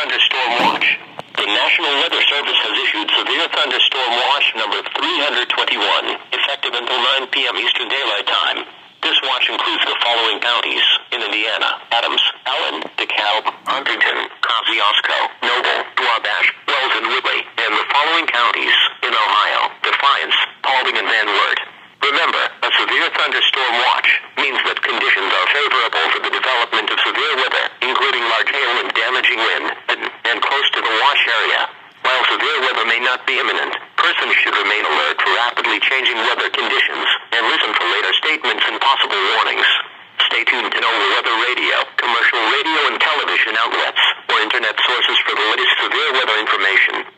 Thunderstorm Watch. The National Weather Service has issued Severe Thunderstorm Watch number 321, effective until 9 p.m. Eastern Daylight Time. This watch includes the following counties in Indiana: Adams, Allen, DeKalb, Huntington, Kosciuszko, Noble, Wabash, Wells, and Whitley, and the following counties in Ohio: Defiance, Paulding, and Van Wert. Remember, a severe thunderstorm watch means that conditions are favorable for the development of severe weather, including large hail and damaging wind, and close to the watch area. While severe weather may not be imminent, persons should remain alert for rapidly changing weather conditions and listen for later statements and possible warnings. Stay tuned to know the weather radio, commercial radio and television outlets, or internet sources for the latest severe weather information.